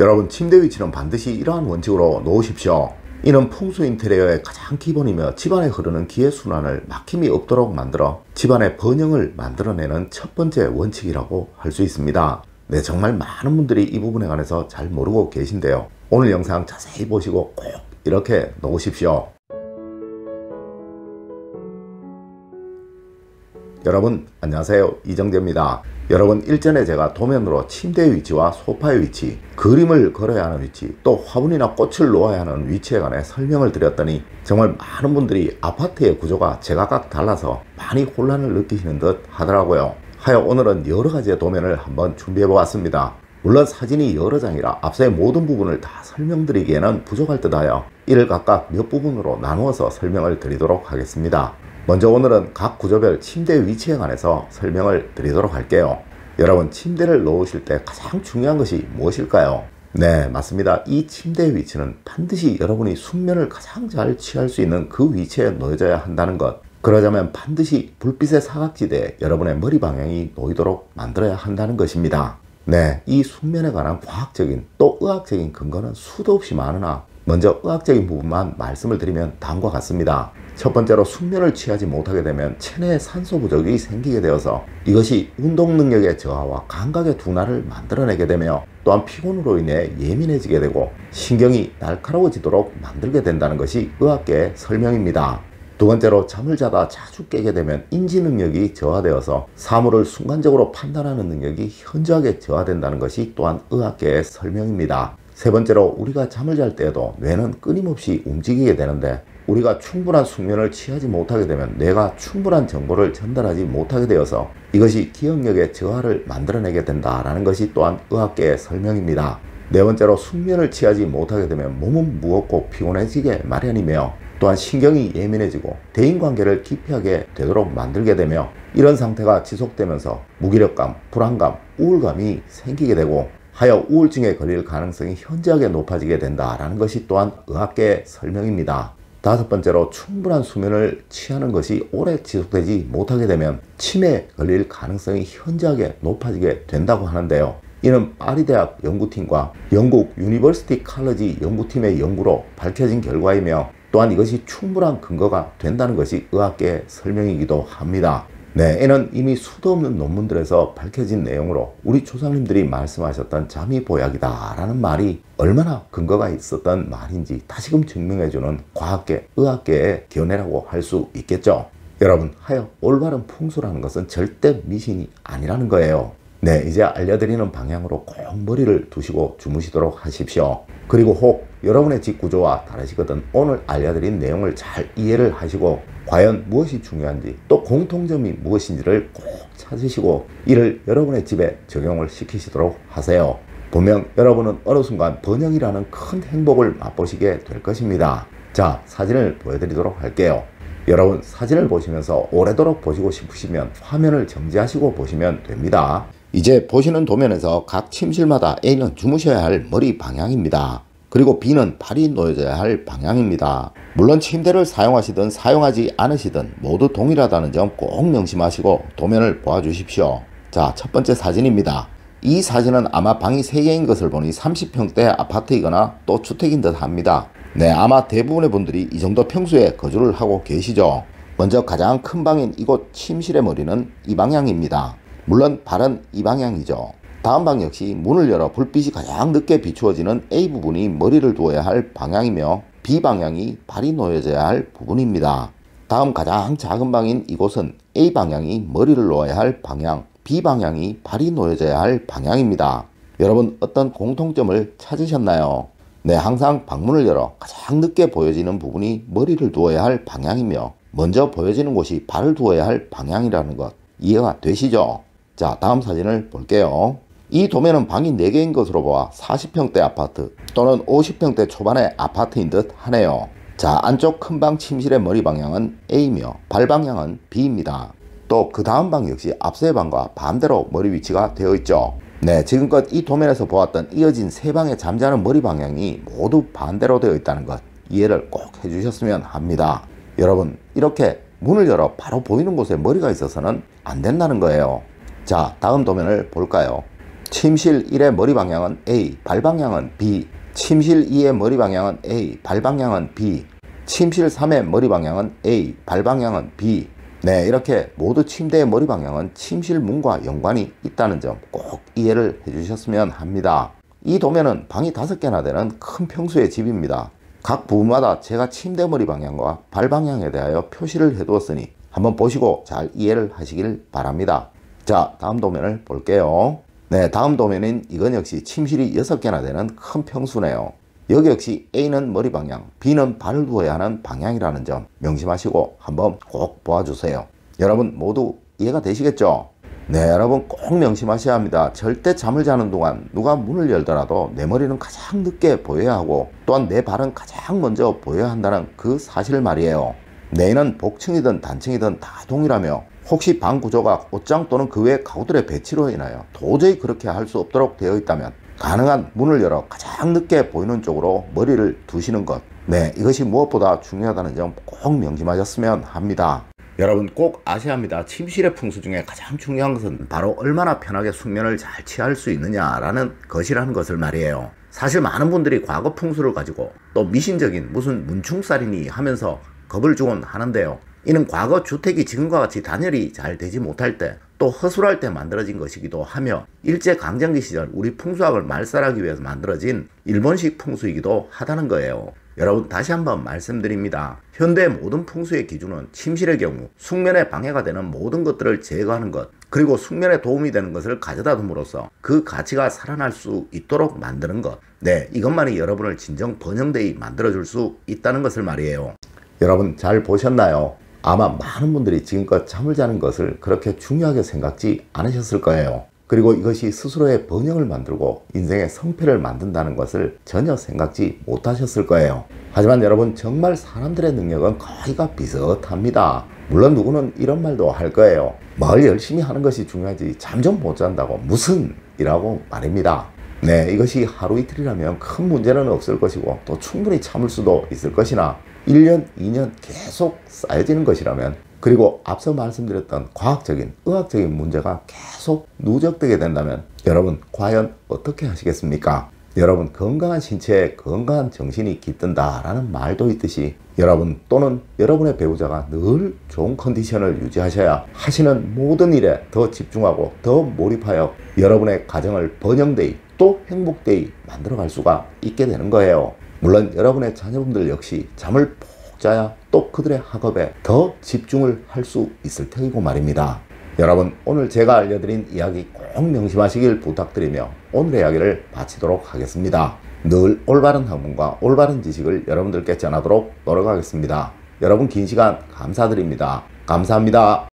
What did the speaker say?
여러분, 침대 위치는 반드시 이러한 원칙으로 놓으십시오. 이는 풍수 인테리어의 가장 기본이며 집안에 흐르는 기회순환을 막힘이 없도록 만들어 집안의 번영을 만들어내는 첫 번째 원칙이라고 할 수 있습니다. 네, 정말 많은 분들이 이 부분에 관해서 잘 모르고 계신데요. 오늘 영상 자세히 보시고 꼭 이렇게 놓으십시오. 여러분 안녕하세요, 이정재입니다. 여러분, 일전에 제가 도면으로 침대 위치와 소파의 위치, 그림을 그려야 하는 위치, 또 화분이나 꽃을 놓아야 하는 위치에 관해 설명을 드렸더니 정말 많은 분들이 아파트의 구조가 제각각 달라서 많이 혼란을 느끼시는 듯 하더라고요. 하여 오늘은 여러 가지의 도면을 한번 준비해 보았습니다. 물론 사진이 여러 장이라 앞서의 모든 부분을 다 설명드리기에는 부족할 듯 하여 이를 각각 몇 부분으로 나누어서 설명을 드리도록 하겠습니다. 먼저 오늘은 각 구조별 침대 위치에 관해서 설명을 드리도록 할게요. 여러분, 침대를 놓으실 때 가장 중요한 것이 무엇일까요? 네, 맞습니다. 이 침대 위치는 반드시 여러분이 숙면을 가장 잘 취할 수 있는 그 위치에 놓여져야 한다는 것. 그러자면 반드시 불빛의 사각지대에 여러분의 머리 방향이 놓이도록 만들어야 한다는 것입니다. 네, 이 숙면에 관한 과학적인 또 의학적인 근거는 수도 없이 많으나 먼저 의학적인 부분만 말씀을 드리면 다음과 같습니다. 첫 번째로, 숙면을 취하지 못하게 되면 체내에 산소 부족이 생기게 되어서 이것이 운동 능력의 저하와 감각의 둔화를 만들어내게 되며 또한 피곤으로 인해 예민해지게 되고 신경이 날카로워지도록 만들게 된다는 것이 의학계의 설명입니다. 두 번째로, 잠을 자다 자주 깨게 되면 인지 능력이 저하되어서 사물을 순간적으로 판단하는 능력이 현저하게 저하된다는 것이 또한 의학계의 설명입니다. 세 번째로, 우리가 잠을 잘 때에도 뇌는 끊임없이 움직이게 되는데 우리가 충분한 숙면을 취하지 못하게 되면 뇌가 충분한 정보를 전달하지 못하게 되어서 이것이 기억력의 저하를 만들어내게 된다는 것이 또한 의학계의 설명입니다. 네 번째로, 숙면을 취하지 못하게 되면 몸은 무겁고 피곤해지게 마련이며 또한 신경이 예민해지고 대인관계를 기피하게 되도록 만들게 되며 이런 상태가 지속되면서 무기력감, 불안감, 우울감이 생기게 되고 하여 우울증에 걸릴 가능성이 현저하게 높아지게 된다는 것이 또한 의학계의 설명입니다. 다섯 번째로, 충분한 수면을 취하는 것이 오래 지속되지 못하게 되면 치매에 걸릴 가능성이 현저하게 높아지게 된다고 하는데요. 이는 파리 대학 연구팀과 영국 유니버시티 칼러지 연구팀의 연구로 밝혀진 결과이며 또한 이것이 충분한 근거가 된다는 것이 의학계의 설명이기도 합니다. 네, 이는 이미 수도 없는 논문들에서 밝혀진 내용으로 우리 조상님들이 말씀하셨던 잠이 보약이다 라는 말이 얼마나 근거가 있었던 말인지 다시금 증명해주는 과학계, 의학계의 견해라고 할 수 있겠죠. 여러분, 하여 올바른 풍수라는 것은 절대 미신이 아니라는 거예요. 네, 이제 알려드리는 방향으로 꼭 머리를 두시고 주무시도록 하십시오. 그리고 혹 여러분의 집 구조와 다르시거든 오늘 알려드린 내용을 잘 이해를 하시고 과연 무엇이 중요한지 또 공통점이 무엇인지를 꼭 찾으시고 이를 여러분의 집에 적용을 시키시도록 하세요. 분명 여러분은 어느 순간 번영이라는 큰 행복을 맛보시게 될 것입니다. 자, 사진을 보여드리도록 할게요. 여러분, 사진을 보시면서 오래도록 보시고 싶으시면 화면을 정지하시고 보시면 됩니다. 이제 보시는 도면에서 각 침실마다 A는 주무셔야 할 머리 방향입니다. 그리고 B는 발이 놓여져야 할 방향입니다. 물론 침대를 사용하시든 사용하지 않으시든 모두 동일하다는 점 꼭 명심하시고 도면을 보아주십시오. 자, 첫 번째 사진입니다. 이 사진은 아마 방이 3개인 것을 보니 30평대 아파트이거나 또 주택인 듯 합니다. 네, 아마 대부분의 분들이 이 정도 평수에 거주를 하고 계시죠. 먼저 가장 큰 방인 이곳 침실의 머리는 이 방향입니다. 물론 발은 이 방향이죠. 다음 방 역시 문을 열어 불빛이 가장 늦게 비추어지는 A 부분이 머리를 두어야 할 방향이며 B 방향이 발이 놓여져야 할 부분입니다. 다음 가장 작은 방인 이곳은 A 방향이 머리를 놓아야 할 방향, B 방향이 발이 놓여져야 할 방향입니다. 여러분, 어떤 공통점을 찾으셨나요? 네, 항상 방문을 열어 가장 늦게 보여지는 부분이 머리를 두어야 할 방향이며 먼저 보여지는 곳이 발을 두어야 할 방향이라는 것 이해가 되시죠? 자, 다음 사진을 볼게요. 이 도면은 방이 4개인 것으로 보아 40평대 아파트 또는 50평대 초반의 아파트인 듯 하네요. 자, 안쪽 큰 방 침실의 머리 방향은 A이며 발 방향은 B입니다. 또 그 다음 방 역시 앞서의 방과 반대로 머리 위치가 되어 있죠. 네, 지금껏 이 도면에서 보았던 이어진 3방의 잠자는 머리 방향이 모두 반대로 되어 있다는 것 이해를 꼭 해주셨으면 합니다. 여러분, 이렇게 문을 열어 바로 보이는 곳에 머리가 있어서는 안 된다는 거예요. 자, 다음 도면을 볼까요? 침실 1의 머리 방향은 A, 발 방향은 B. 침실 2의 머리 방향은 A, 발 방향은 B. 침실 3의 머리 방향은 A, 발 방향은 B. 네, 이렇게 모두 침대의 머리 방향은 침실 문과 연관이 있다는 점 꼭 이해를 해주셨으면 합니다. 이 도면은 방이 5개나 되는 큰 평수의 집입니다. 각 부분마다 제가 침대 머리 방향과 발 방향에 대하여 표시를 해두었으니 한번 보시고 잘 이해를 하시길 바랍니다. 자, 다음 도면을 볼게요. 네, 다음 도면은 이건 역시 침실이 6개나 되는 큰 평수네요. 여기 역시 A는 머리 방향, B는 발을 두어야 하는 방향이라는 점 명심하시고 한번 꼭 보아주세요. 여러분 모두 이해가 되시겠죠? 네, 여러분 꼭 명심하셔야 합니다. 절대 잠을 자는 동안 누가 문을 열더라도 내 머리는 가장 늦게 보여야 하고 또한 내 발은 가장 먼저 보여야 한다는 그 사실 말이에요. 내는 복층이든 단층이든 다 동일하며 혹시 방 구조가 옷장 또는 그 외 가구들의 배치로 인하여 도저히 그렇게 할 수 없도록 되어 있다면 가능한 문을 열어 가장 늦게 보이는 쪽으로 머리를 두시는 것, 네, 이것이 무엇보다 중요하다는 점 꼭 명심하셨으면 합니다. 여러분 꼭 아셔야 합니다. 침실의 풍수 중에 가장 중요한 것은 바로 얼마나 편하게 숙면을 잘 취할 수 있느냐라는 것이라는 것을 말이에요. 사실 많은 분들이 과거 풍수를 가지고 또 미신적인 무슨 문충살이니 하면서 겁을 주곤 하는데요. 이는 과거 주택이 지금과 같이 단열이 잘 되지 못할 때 또 허술할 때 만들어진 것이기도 하며 일제강점기 시절 우리 풍수학을 말살하기 위해서 만들어진 일본식 풍수이기도 하다는 거예요. 여러분 다시 한번 말씀드립니다. 현대의 모든 풍수의 기준은 침실의 경우 숙면에 방해가 되는 모든 것들을 제거하는 것, 그리고 숙면에 도움이 되는 것을 가져다 둠으로써 그 가치가 살아날 수 있도록 만드는 것, 네, 이것만이 여러분을 진정 번영되이 만들어줄 수 있다는 것을 말이에요. 여러분 잘 보셨나요? 아마 많은 분들이 지금껏 잠을 자는 것을 그렇게 중요하게 생각지 않으셨을 거예요. 그리고 이것이 스스로의 번영을 만들고 인생의 성패를 만든다는 것을 전혀 생각지 못하셨을 거예요. 하지만 여러분 정말 사람들의 능력은 거의가 비슷합니다. 물론 누구는 이런 말도 할 거예요. 뭘 열심히 하는 것이 중요하지 잠 좀 못 잔다고 무슨 이라고 말입니다. 네, 이것이 하루 이틀이라면 큰 문제는 없을 것이고 또 충분히 참을 수도 있을 것이나 1년, 2년 계속 쌓여지는 것이라면, 그리고 앞서 말씀드렸던 과학적인, 의학적인 문제가 계속 누적되게 된다면 여러분 과연 어떻게 하시겠습니까? 여러분 건강한 신체에 건강한 정신이 깃든다 라는 말도 있듯이 여러분 또는 여러분의 배우자가 늘 좋은 컨디션을 유지하셔야 하시는 모든 일에 더 집중하고 더 몰입하여 여러분의 가정을 번영되이 또 행복되이 만들어갈 수가 있게 되는 거예요. 물론 여러분의 자녀분들 역시 잠을 푹 자야 또 그들의 학업에 더 집중을 할 수 있을 테이고 말입니다. 여러분 오늘 제가 알려드린 이야기 꼭 명심하시길 부탁드리며 오늘의 이야기를 마치도록 하겠습니다. 늘 올바른 학문과 올바른 지식을 여러분들께 전하도록 노력하겠습니다. 여러분 긴 시간 감사드립니다. 감사합니다.